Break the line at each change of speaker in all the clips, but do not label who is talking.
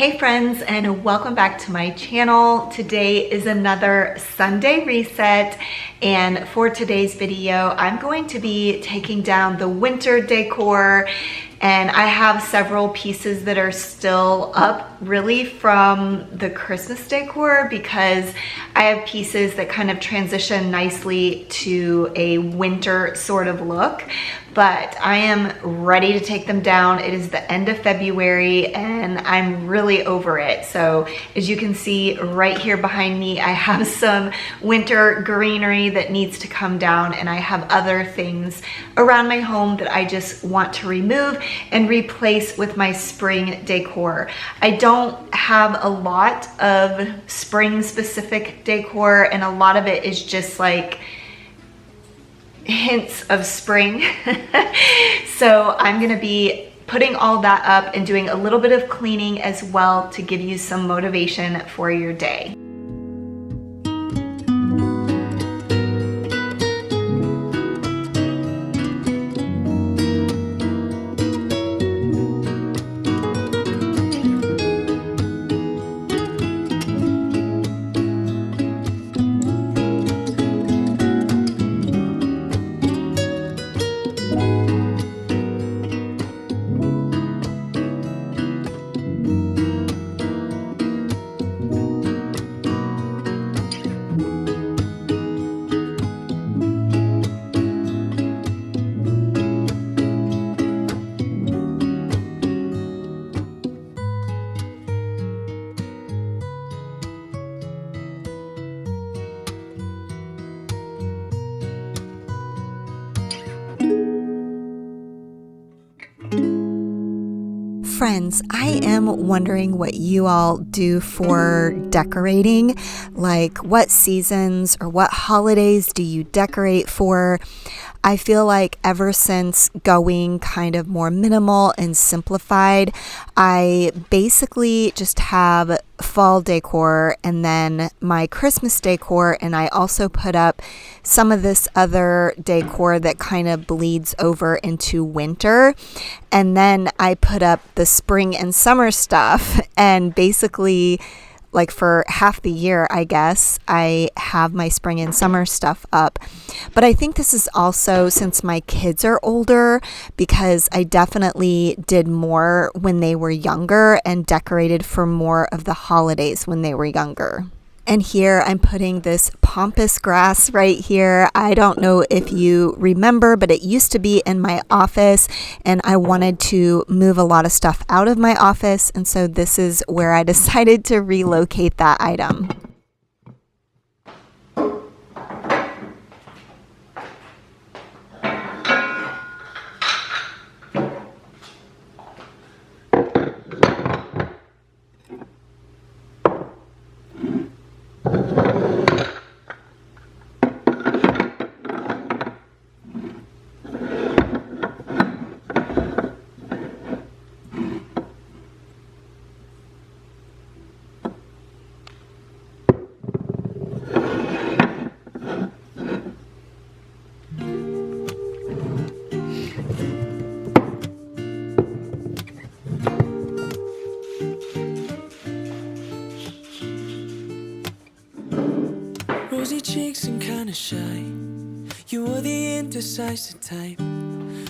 Hey friends, and welcome back to my channel. Today is another Sunday reset, and for today's video I'm going to be taking down the winter decor, and I have several pieces that are still up really from the Christmas decor because I have pieces that kind of transition nicely to a winter sort of look. But I am ready to take them down. It is the end of February and I'm really over it. So as you can see right here behind me, I have some winter greenery that needs to come down, and I have other things around my home that I just want to remove and replace with my spring decor. I don't have a lot of spring specific decor, and a lot of it is just like hints of spring. So I'm gonna be putting all that up and doing a little bit of cleaning as well to give you some motivation for your day. Friends, I am wondering what you all do for decorating. Like, what seasons or what holidays do you decorate for? I feel like ever since going kind of more minimal and simplified, I basically just have fall decor and then my Christmas decor, and I also put up some of this other decor that kind of bleeds over into winter, and then I put up the spring and summer stuff, and basically like for half the year, I guess, I have my spring and summer stuff up. But I think this is also since my kids are older, because I definitely did more when they were younger and decorated for more of the holidays when they were younger. And here I'm putting this pampas grass right here. I don't know if you remember, but it used to be in my office and I wanted to move a lot of stuff out of my office. And so this is where I decided to relocate that item.
Rosy cheeks and kinda shy. You were the indecisive type.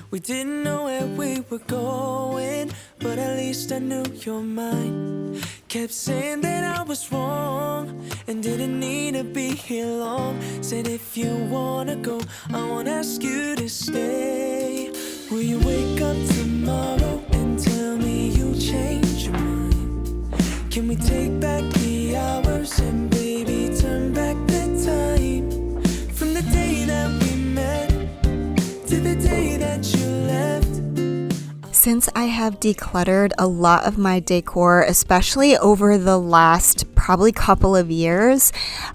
We didn't know where we were going, but at least I knew your mind. Kept saying that I was wrong and didn't need to be here long. Said if you wanna go, I won't ask you to stay. Will you wake up tomorrow and tell me you changed your mind? Can we take back the hours and baby turn back the time? From the day that we met to the day that you left.
Since I have decluttered a lot of my decor, especially over the last probably couple of years,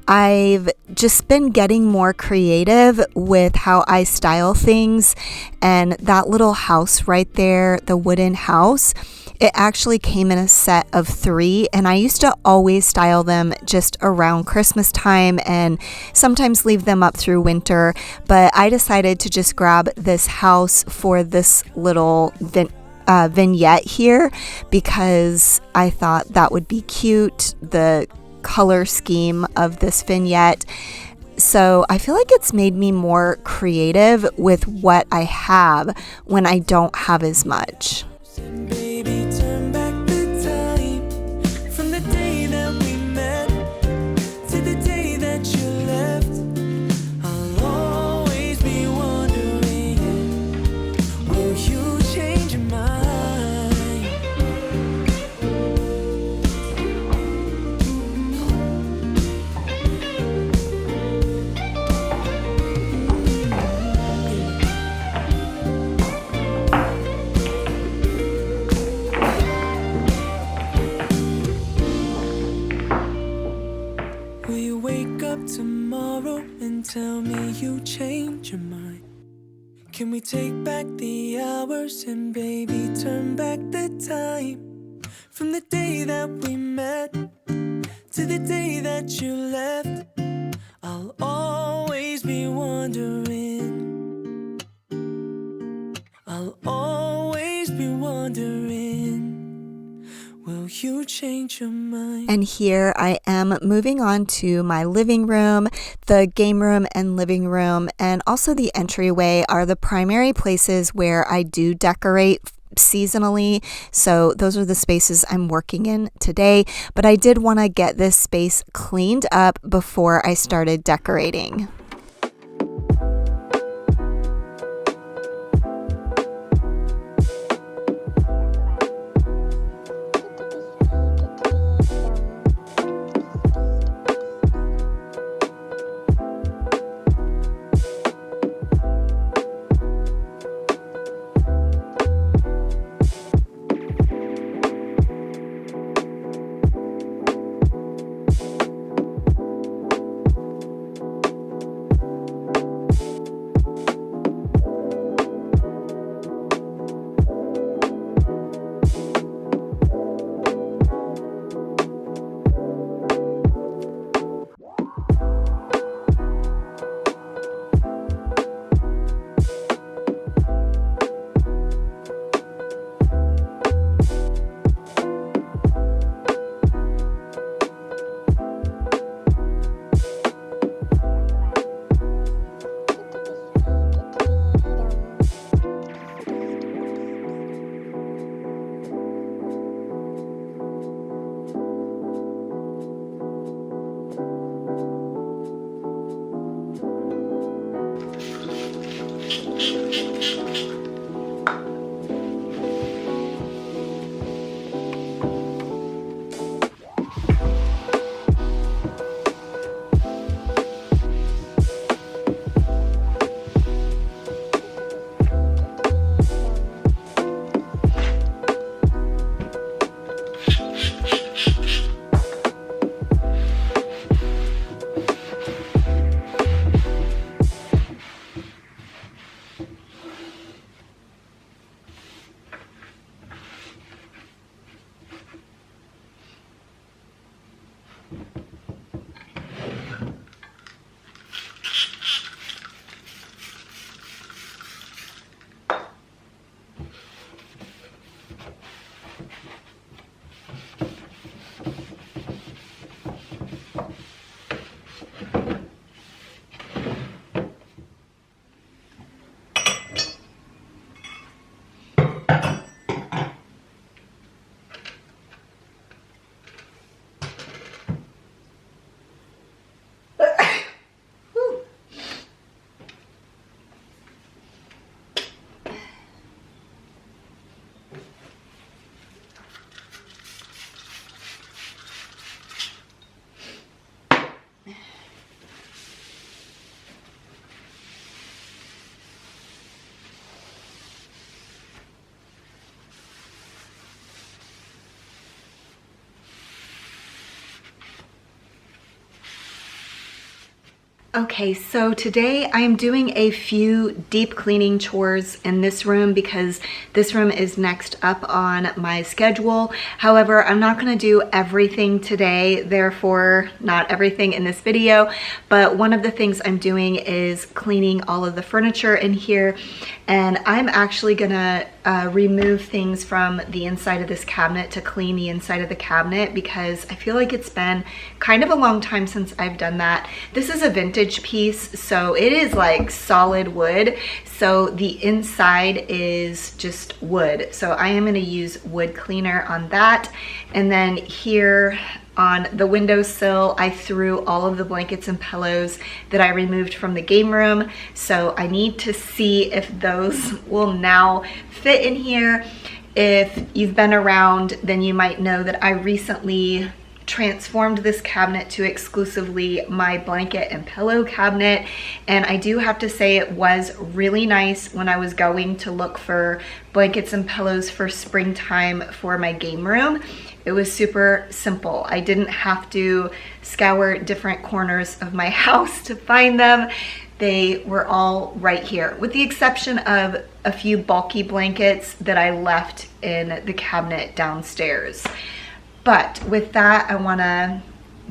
I've just been getting more creative with how I style things. And that little house right there, the wooden house, it actually came in a set of 3, and I used to always style them just around Christmas time and sometimes leave them up through winter, but I decided to just grab this house for this little vignette here because I thought that would be cute, the color scheme of this vignette. So I feel like it's made me more creative with what I have when I don't have as much.
Baby, turn back the time from the day that we met to the day that you left. I'll always be wondering, will you change your mind? Will you wake up tomorrow and tell me you change your mind? Can we take back the hours and baby turn back the time from the day that we met to the day that you left? I'll always be wondering. I'll always be wondering. Will you change your mind?
And here I am moving on to my living room. The game room and living room and also the entryway are the primary places where I do decorate seasonally. So those are the spaces I'm working in today. But I did want to get this space cleaned up before I started decorating. Okay, so today I am doing a few deep cleaning chores in this room because this room is next up on my schedule. However, I'm not going to do everything today, therefore not everything in this video, but one of the things I'm doing is cleaning all of the furniture in here, and I'm actually going to remove things from the inside of this cabinet to clean the inside of the cabinet because I feel like it's been kind of a long time since I've done that. This is a vintage piece, so it is like solid wood, so the inside is just wood. So I am going to use wood cleaner on that. And then here on the windowsill, I threw all of the blankets and pillows that I removed from the game room. So I need to see if those will now fit in here. If you've been around, then you might know that I recently transformed this cabinet to exclusively my blanket and pillow cabinet, and I do have to say it was really nice when I was going to look for blankets and pillows for springtime for my game room. It was super simple. I didn't have to scour different corners of my house to find them. They were all right here, with the exception of a few bulky blankets that I left in the cabinet downstairs. But with that, I want to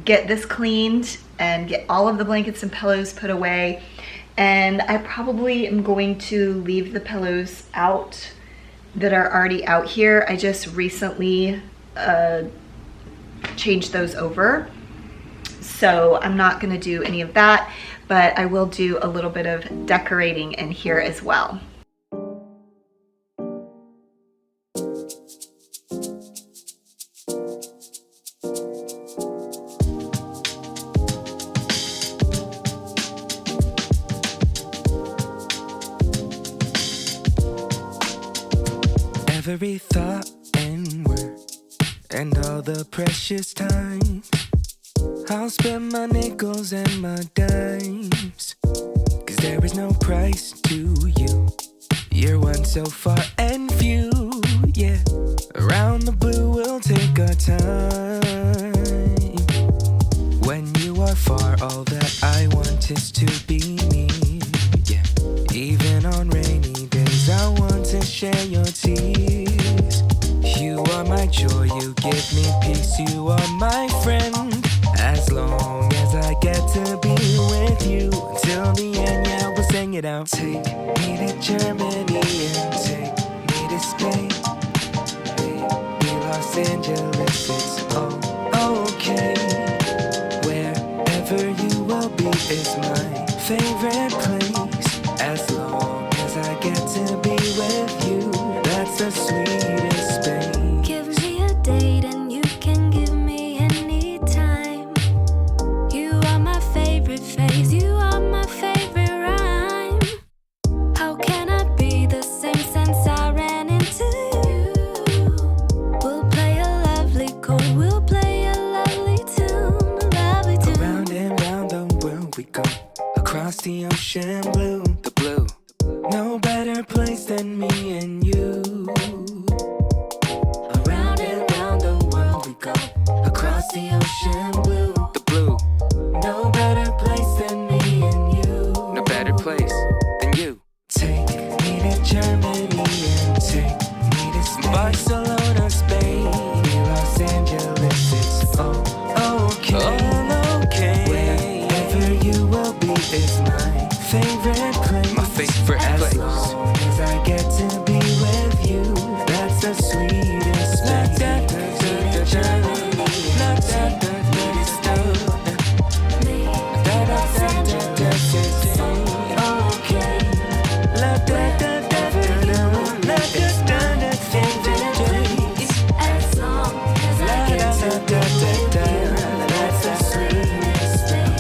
get this cleaned and get all of the blankets and pillows put away. And I probably am going to leave the pillows out that are already out here. I just recently changed those over, so I'm not going to do any of that, but I will do a little bit of decorating in here as well.
Every thought and word and all the precious time I'll spend my nickels and my dimes, 'cause there is no price to you. You're one so far and few, yeah. Around the blue we'll take our time. When you are far, all that I want is to be near, yeah. Even on rainy days I want to share your tears. You are my joy, you give me peace, you are my friend. As long as I get to be with you until the end, yeah, we'll sing it out. Take me to Germany and take me to Spain, maybe Los Angeles, it's all okay. Wherever you will be is my favorite place. As long as I get to be with you, that's the sweetest thing.
Give me a date and you can give me any time. You are my favorite phase, you are my favorite rhyme. How can I be the same since I ran into you? We'll play a lovely chord, we'll play a lovely tune, a lovely tune.
Around and round the world we go, across the ocean blue, the blue. No better place than me and you. Around and round the world we go, across the ocean blue, the blue. No better place than me and you. No better place than you. Take me to Germany and take me to Spain, Barcelona, Spain, Los Angeles, it's all okay. All okay. Wherever you will be is my favorite place. My favorite place. As long as I get to be with you, that's the sweetest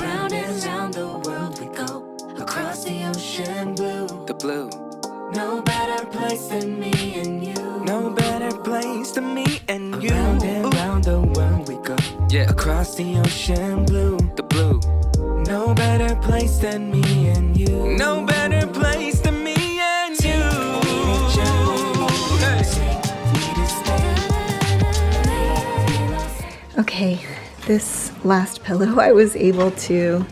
Around and round the world we go, across the ocean blue,
the blue.
no better place than me and you.
No better place than me and you. Around and round the world we go, yeah. Across the ocean blue, the blue. No better place than me and you. No better place than me and you.
Okay, this last pillow I was able to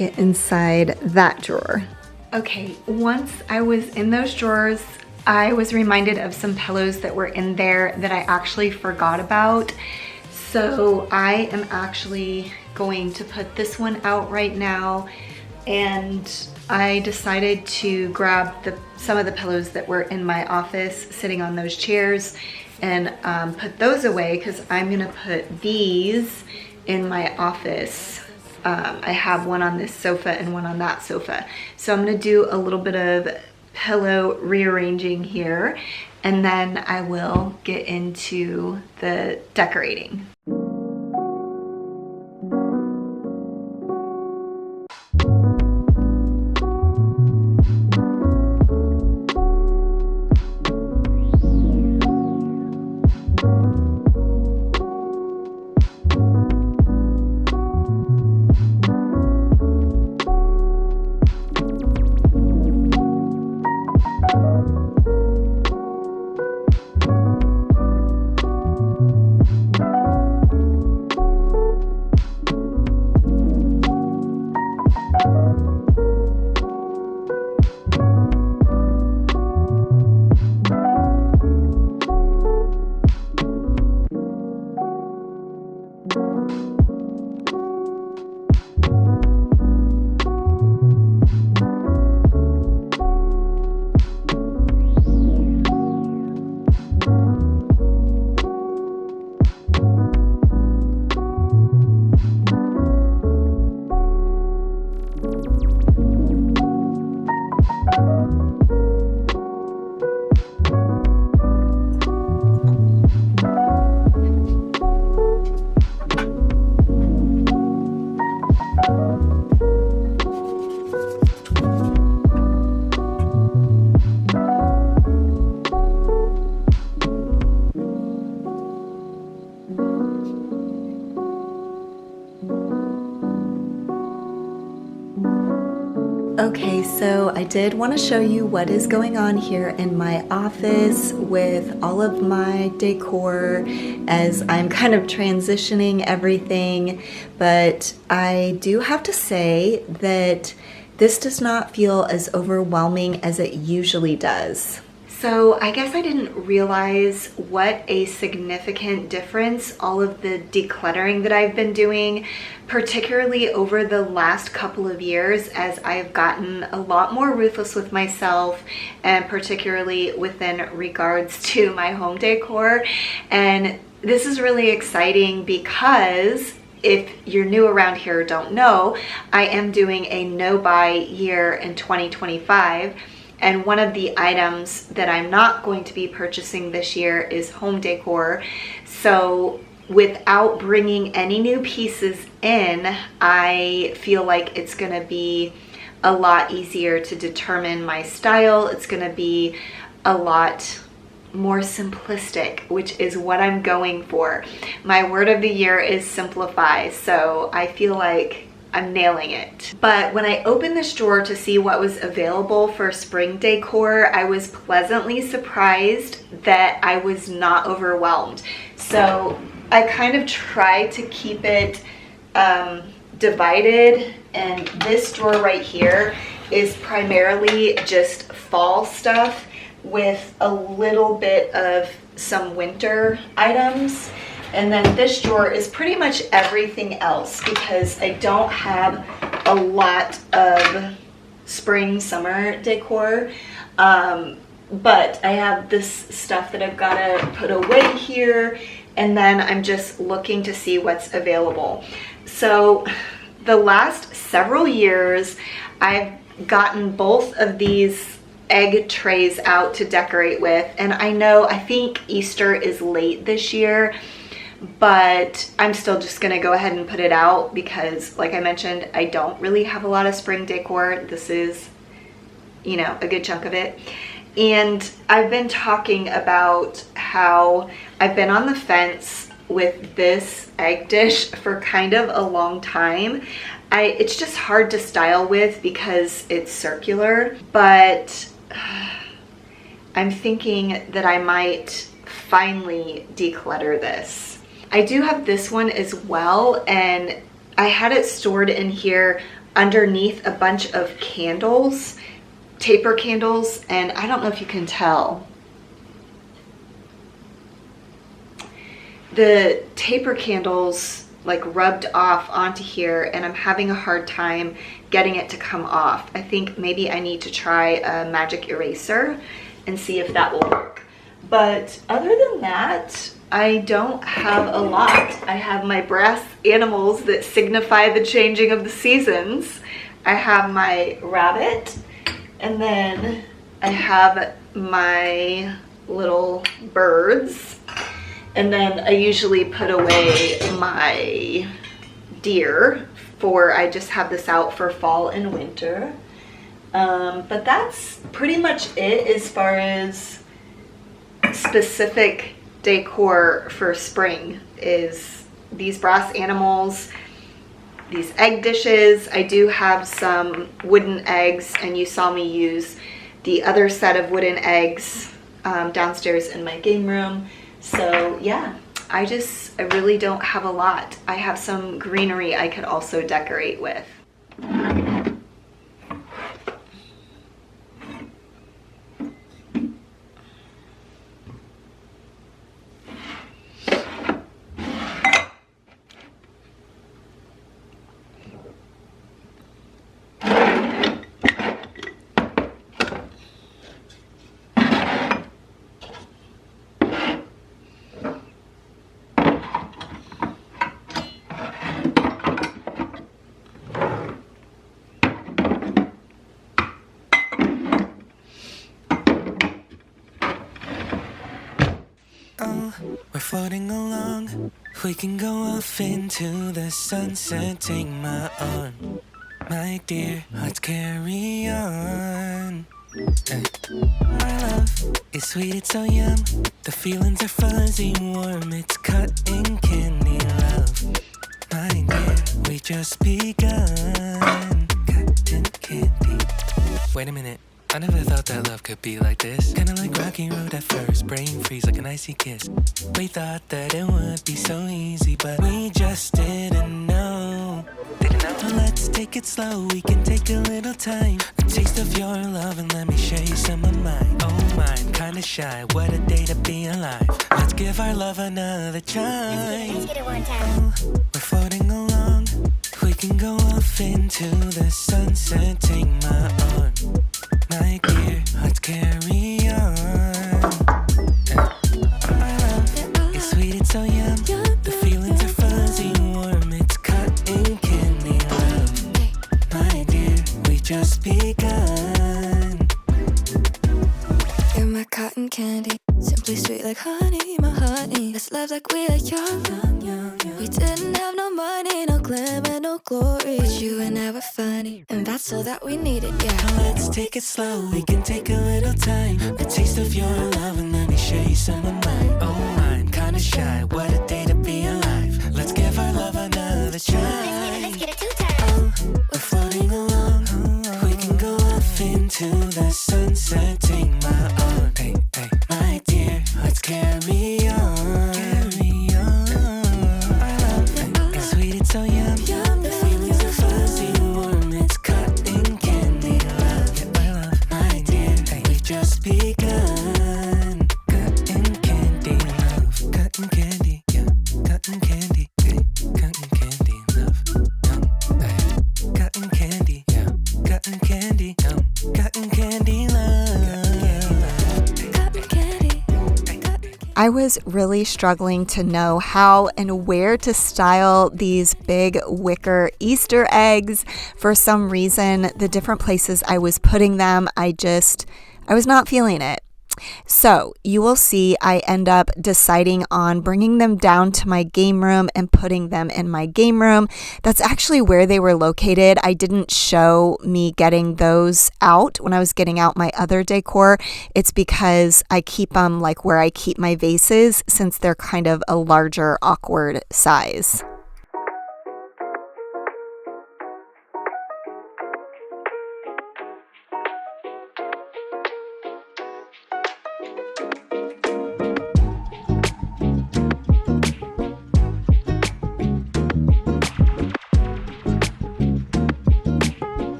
get inside that drawer. Okay, once I was in those drawers, I was reminded of some pillows that were in there that I actually forgot about. So I am actually going to put this one out right now, and I decided to grab some of the pillows that were in my office sitting on those chairs and put those away, because I'm gonna put these in my office. I have one on this sofa and one on that sofa. So I'm gonna do a little bit of pillow rearranging here, and then I will get into the decorating. Okay, so I did want to show you what is going on here in my office with all of my decor as I'm kind of transitioning everything, but I do have to say that this does not feel as overwhelming as it usually does. So I guess I didn't realize what a significant difference all of the decluttering that I've been doing, particularly over the last couple of years, as I've gotten a lot more ruthless with myself, and particularly within regards to my home decor. And this is really exciting because if you're new around here or don't know, I am doing a no-buy year in 2025. And one of the items that I'm not going to be purchasing this year is home decor. So without bringing any new pieces in, I feel like it's gonna be a lot easier to determine my style. It's gonna be a lot more simplistic, which is what I'm going for. My word of the year is simplify, so I feel like I'm nailing it. But when I opened this drawer to see what was available for spring decor, I was pleasantly surprised that I was not overwhelmed. So I kind of tried to keep it divided, and this drawer right here is primarily just fall stuff with a little bit of some winter items. And then this drawer is pretty much everything else, because I don't have a lot of spring, summer decor. But I have this stuff that I've got to put away here, and then I'm just looking to see what's available. So the last several years, I've gotten both of these egg trays out to decorate with. And I think Easter is late this year, but I'm still just gonna go ahead and put it out because, like I mentioned, I don't really have a lot of spring decor. This is, you know, a good chunk of it. And I've been talking about how I've been on the fence with this egg dish for kind of a long time. It's just hard to style with because it's circular, but I'm thinking that I might finally declutter this. I do have this one as well, and I had it stored in here underneath a bunch of candles, taper candles, and I don't know if you can tell. The taper candles like rubbed off onto here, and I'm having a hard time getting it to come off. I think maybe I need to try a magic eraser and see if that will work. But other than that, I don't have a lot. I have my brass animals that signify the changing of the seasons. I have my rabbit, and then I have my little birds. And then I usually put away my deer I just have this out for fall and winter. But that's pretty much it as far as specific decor for spring, is these brass animals, these egg dishes. I do have some wooden eggs, and you saw me use the other set of wooden eggs downstairs in my game room. So yeah, I really don't have a lot. I have some greenery I could also decorate with.
We're floating along, we can go off into the sunset. Take my arm, my dear, let's carry on. Our love is sweet, it's so yum. The feelings are fuzzy, warm, it's cotton candy love. My dear, we just begun. Cotton candy. Wait a minute, I never thought that love could be like this. Kinda like Rocky Road at first, brain freeze like an icy kiss. We thought that it would be so easy, but we just didn't know. Well, let's take it slow, we can take a little time. A taste of your love and let me show you some of mine. Oh, mine, kinda shy, what a day to be alive. Let's give our love another try.
Let's get it one time.
We're floating along, we can go off into the sunset. Take my arm, my dear, let's carry on. Our love is sweet, it's so yum. The feelings are fuzzy, warm, it's cotton candy love. My dear, we just begun.
You're my cotton candy, simply sweet like honey, my honey. Let's love like we are young. We didn't have no money, no glamour, no glory, but you and I were funny, and that's all that we needed, yeah.
Let's take it slow, we can take a little time. A taste of your love and let me show you some of mine. Oh, mine, kinda shy, what a day to be alive. Let's give our love another try.
Let's get it two times.
We're floating along, we can go off into the sunset. Take my arm, hey, hey, my dear, let's carry on. Carry on. Our love is sweet, it's so yum. The feelings are fuzzy, warm, it's cotton candy love. Yeah, our love, my dear, hey, we've just begun. Cotton candy love, cotton candy, yeah, cotton candy, hey, cotton candy love, hey, cotton candy, yeah, cotton candy, cotton candy love.
Cotton candy.
I was really struggling to know how and where to style these big wicker Easter eggs. For some reason, the different places I was putting them, I was not feeling it. So you will see I end up deciding on bringing them down to my game room and putting them in my game room. That's actually where they were located. I didn't show me getting those out when I was getting out my other decor. It's because I keep them like where I keep my vases, since they're kind of a larger, awkward size.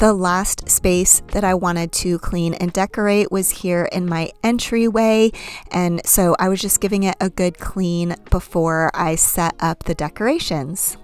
The last space that I wanted to clean and decorate was here in my entryway, and so I was just giving it a good clean before I set up the decorations.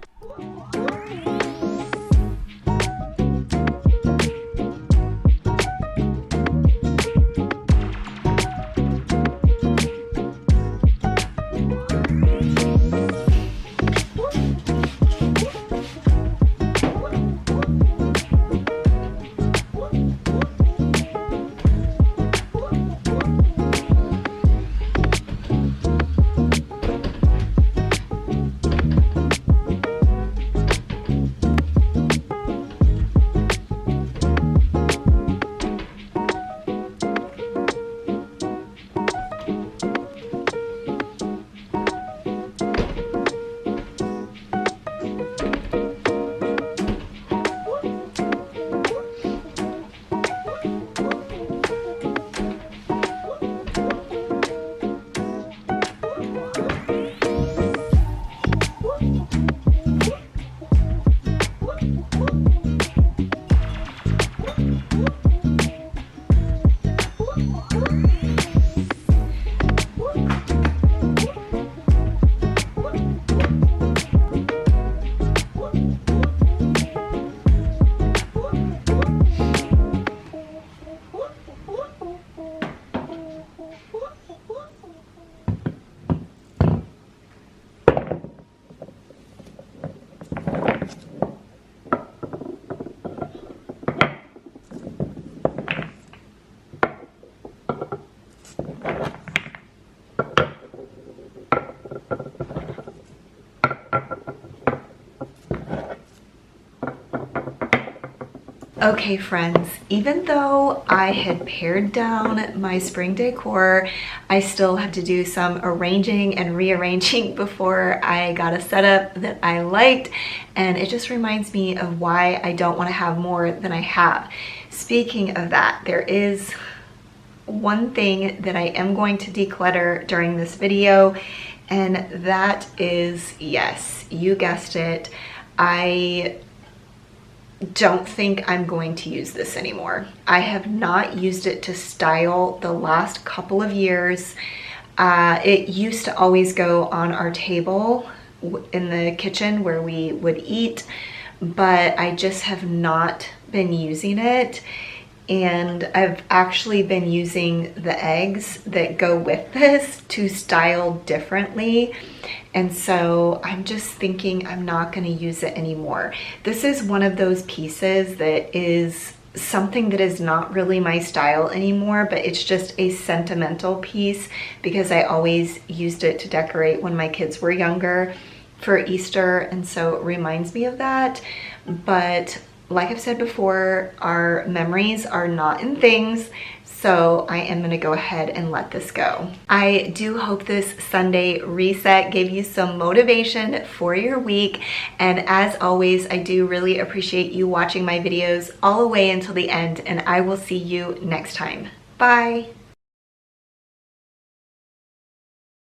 Okay friends, even though I had pared down my spring decor, I still had to do some arranging and rearranging before I got a setup that I liked, and it just reminds me of why I don't want to have more than I have. Speaking of that, there is one thing that I am going to declutter during this video, and that is, yes, you guessed it, I don't think I'm going to use this anymore. I have not used it to style the last couple of years. It used to always go on our table in the kitchen where we would eat, but I just have not been using it. And I've actually been using the eggs that go with this to style differently. And so I'm just thinking I'm not going to use it anymore. This is one of those pieces that is something that is not really my style anymore, but it's just a sentimental piece because I always used it to decorate when my kids were younger for Easter. And so it reminds me of that. But like I've said before, our memories are not in things, so I am gonna go ahead and let this go. I do hope this Sunday reset gave you some motivation for your week, and as always, I do really appreciate you watching my videos all the way until the end, and I will see you next time. Bye!